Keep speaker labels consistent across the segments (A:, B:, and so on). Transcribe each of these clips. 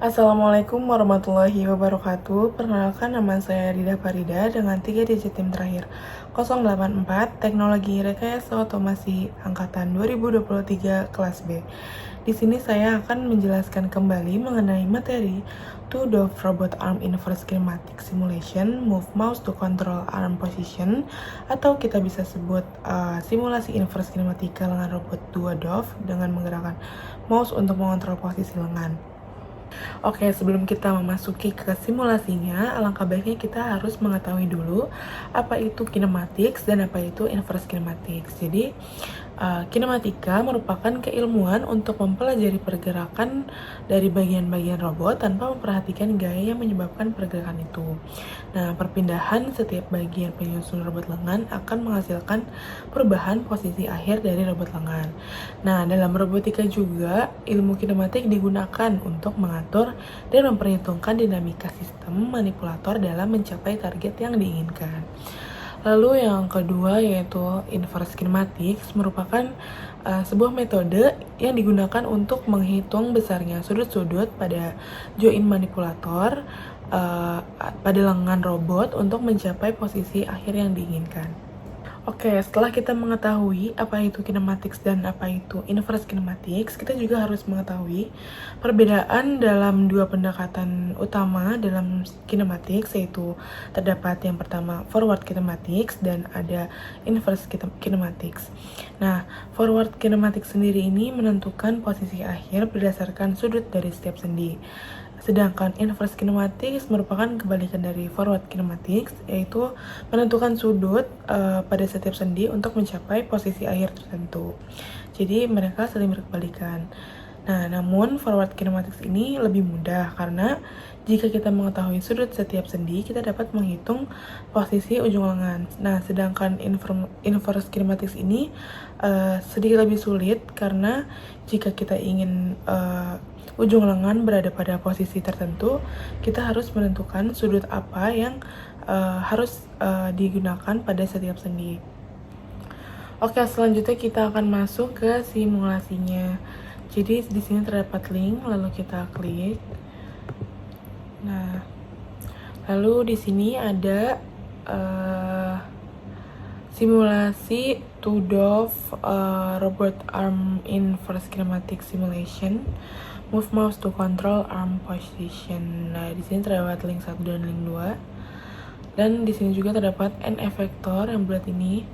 A: Assalamualaikum warahmatullahi wabarakatuh. Perkenalkan, nama saya Rida Farida dengan 3 digit tim terakhir 084 Teknologi Rekayasa Otomasi Angkatan 2023 kelas B. Di sini saya akan menjelaskan kembali mengenai materi Two Dove Robot Arm Inverse Kinematic Simulation Move Mouse to Control Arm Position, atau kita bisa sebut simulasi inverse kinematika lengan robot 2 Dove dengan menggerakkan mouse untuk mengontrol posisi lengan. Oke, sebelum kita memasuki ke simulasinya, alangkah baiknya kita harus mengetahui dulu apa itu kinematics dan apa itu inverse kinematics. Jadi, kinematika merupakan keilmuan untuk mempelajari pergerakan dari bagian-bagian robot tanpa memperhatikan gaya yang menyebabkan pergerakan itu. Nah, perpindahan setiap bagian penyusun robot lengan akan menghasilkan perubahan posisi akhir dari robot lengan. Nah, dalam robotika juga, ilmu kinematik digunakan untuk mengatur dan memperhitungkan dinamika sistem manipulator dalam mencapai target yang diinginkan. Lalu yang kedua yaitu inverse kinematics merupakan sebuah metode yang digunakan untuk menghitung besarnya sudut-sudut pada join manipulator pada lengan robot untuk mencapai posisi akhir yang diinginkan. Oke, setelah kita mengetahui apa itu kinematics dan apa itu inverse kinematics, kita juga harus mengetahui perbedaan dalam dua pendekatan utama dalam kinematics, yaitu terdapat yang pertama forward kinematics dan ada inverse kinematics. Nah, forward kinematics sendiri ini menentukan posisi akhir berdasarkan sudut dari setiap sendi. Sedangkan inverse kinematics merupakan kebalikan dari forward kinematics, yaitu menentukan sudut pada setiap sendi untuk mencapai posisi akhir tertentu. Jadi mereka saling berkebalikan. Nah, namun forward kinematics ini lebih mudah karena jika kita mengetahui sudut setiap sendi, kita dapat menghitung posisi ujung lengan. Nah, sedangkan inverse kinematics ini sedikit lebih sulit karena jika kita ingin ujung lengan berada pada posisi tertentu, kita harus menentukan sudut apa yang harus digunakan pada setiap sendi. Oke, selanjutnya kita akan masuk ke simulasinya. Jadi di sini terdapat link, lalu kita klik. Nah, lalu di sini ada simulasi Two Dove Robot Arm Inverse Kinematic Simulation Move Mouse to Control Arm Position. Nah, di sini terdapat link 1 dan link 2. Dan di sini juga terdapat N effector yang bulat ini.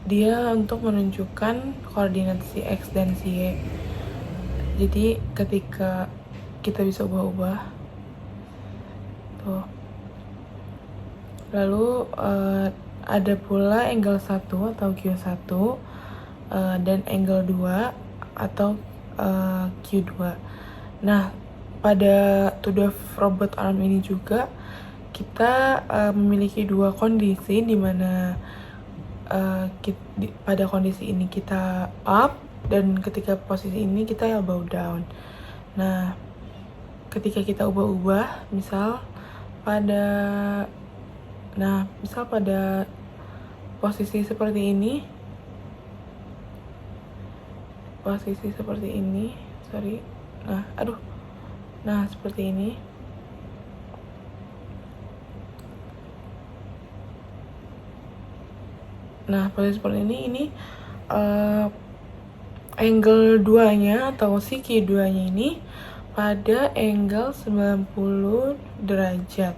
A: Dia untuk menunjukkan koordinat si X dan si Y. Jadi ketika kita bisa ubah-ubah tuh. Lalu ada pula angle 1 atau Q1 dan angle 2 atau Q2. Nah, pada Two Dove Robot Arm ini juga kita memiliki dua kondisi di mana pada kondisi ini kita up dan ketika posisi ini kita elbow down. Nah, ketika kita ubah-ubah, misal pada posisi seperti ini, seperti ini. Nah, posisi seperti ini angle 2-nya atau si Q2-nya ini pada angle 90 derajat.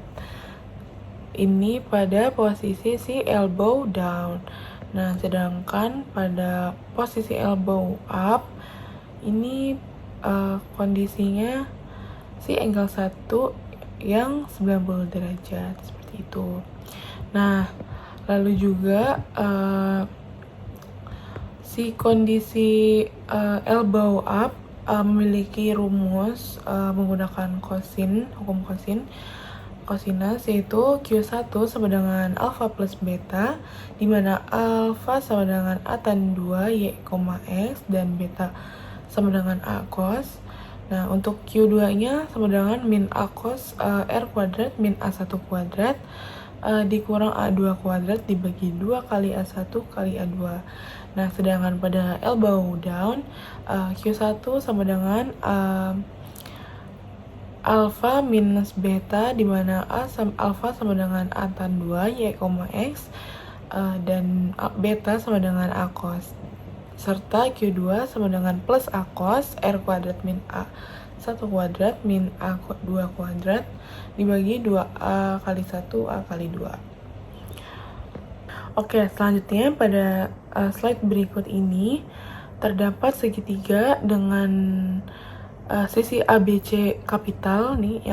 A: Ini pada posisi si elbow down. Nah, sedangkan pada posisi elbow up ini kondisinya si angle 1 yang 90 derajat seperti itu. Nah, lalu juga si kondisi elbow up memiliki rumus menggunakan hukum kosinus, yaitu Q1 sama dengan alpha plus beta, di mana alpha sama dengan A tan 2 Y, X dan beta sama dengan A cos. Nah, untuk Q2-nya sama dengan min A cos R kuadrat min A1 kuadrat dikurang A2 kuadrat dibagi 2 kali A1 kali A2. Nah, sedangkan pada elbow down Q1 sama dengan alfa minus beta, di mana alfa sama dengan A tan 2 Y, X, dan beta sama dengan A cos, serta Q2 sama dengan plus A cos R kuadrat min A 1 kuadrat min A 2 kuadrat dibagi 2A kali 1 A kali 2. Oke, selanjutnya pada slide berikut ini terdapat segitiga dengan sisi ABC kapital nih,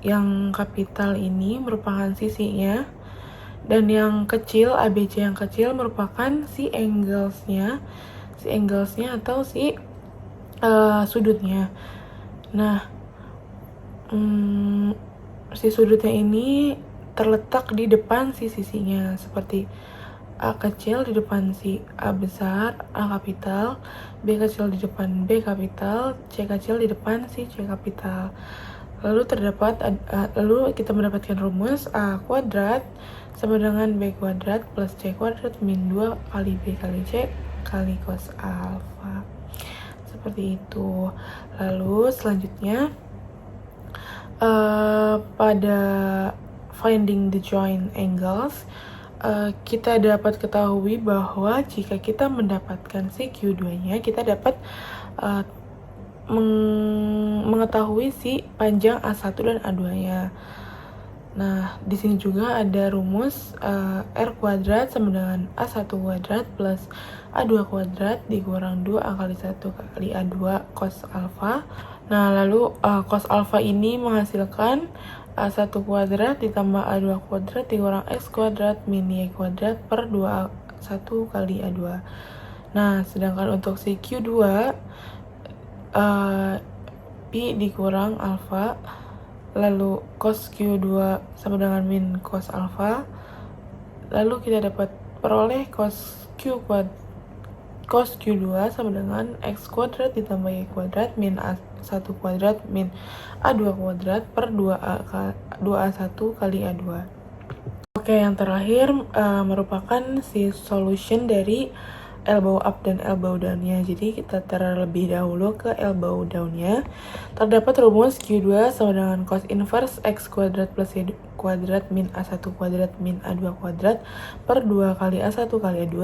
A: yang kapital ini merupakan sisinya, dan yang kecil ABC yang kecil merupakan si anglesnya atau si sudutnya. Nah, si sudutnya ini terletak di depan si sisinya, seperti A kecil di depan si A besar, A kapital, B kecil di depan B kapital, C kecil di depan si C kapital. Lalu kita mendapatkan rumus A kuadrat sama dengan B kuadrat plus C kuadrat min 2 kali B kali C kali cos alfa. Seperti itu. Lalu selanjutnya pada finding the joint angles, kita dapat ketahui bahwa jika kita mendapatkan si Q2-nya, kita dapat mengetahui si panjang A1 dan A2-nya. Nah, di sini juga ada rumus R kuadrat sama dengan A1 kuadrat plus A2 kuadrat dikurang 2A kali 1 kali A2 cos alfa. Nah, lalu cos alfa ini menghasilkan A1 kuadrat ditambah A2 kuadrat dikurang X kuadrat min Y kuadrat per 2A1 kali A2. Nah, sedangkan untuk si Q2, Pi dikurang alfa, lalu cos Q2 sama dengan min cos alfa, lalu kita dapat peroleh cos Q2 sama dengan X kuadrat ditambah Y kuadrat min A1 kuadrat min A2 kuadrat per 2A1 kali A2. Oke, yang terakhir merupakan si solution dari elbow up dan elbow down-nya. Jadi kita terlebih dahulu ke elbow down-nya. Terdapat rumus Q2 sama dengan cos inverse X kuadrat plus Y kuadrat min A1 kuadrat min A2 kuadrat per 2 kali A1 kali A2.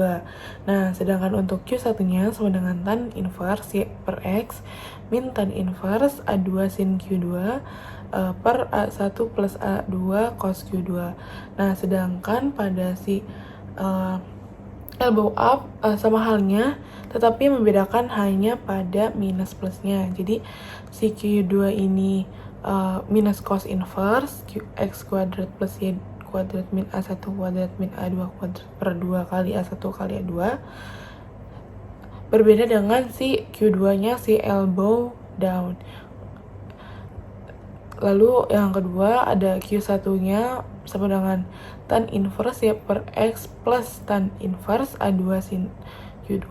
A: Nah, sedangkan untuk Q1-nya sama dengan tan inverse Y per X min tan inverse A2 sin Q2 per A1 plus A2 cos Q2. Nah, sedangkan pada si elbow up sama halnya, tetapi membedakan hanya pada minus plusnya. Jadi si Q2 ini minus cos inverse X kuadrat plus Y kuadrat min A1 kuadrat min A2 kuadrat per 2 kali A1 kali A2, berbeda dengan si Q2-nya si elbow down. Lalu yang kedua ada Q1-nya sama dengan tan inverse Y per X plus tan inverse A2 sin Q2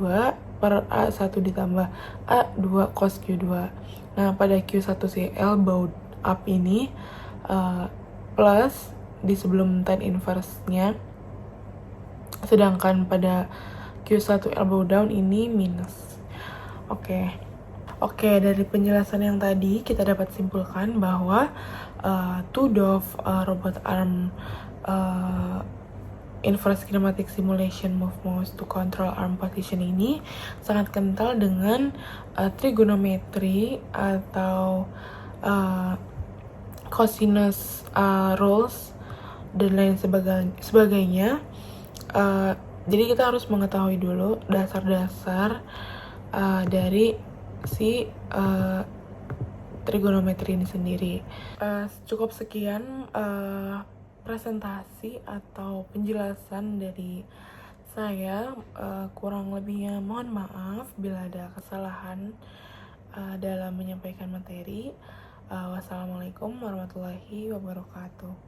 A: per A1 ditambah A2 cos Q2. Nah, pada Q1 si elbow up ini plus di sebelum tan inverse-nya, sedangkan pada Q1 elbow down ini minus. Oke, dari penjelasan yang tadi kita dapat simpulkan bahwa TUDOV robot arm inverse kinematic simulation move mouse to control arm position ini sangat kental dengan trigonometri atau cosinus rules dan lain sebagainya. Jadi kita harus mengetahui dulu dasar-dasar dari si trigonometri ini sendiri. Cukup sekian presentasi atau penjelasan dari saya. Kurang lebihnya mohon maaf bila ada kesalahan dalam menyampaikan materi. Wassalamualaikum warahmatullahi wabarakatuh.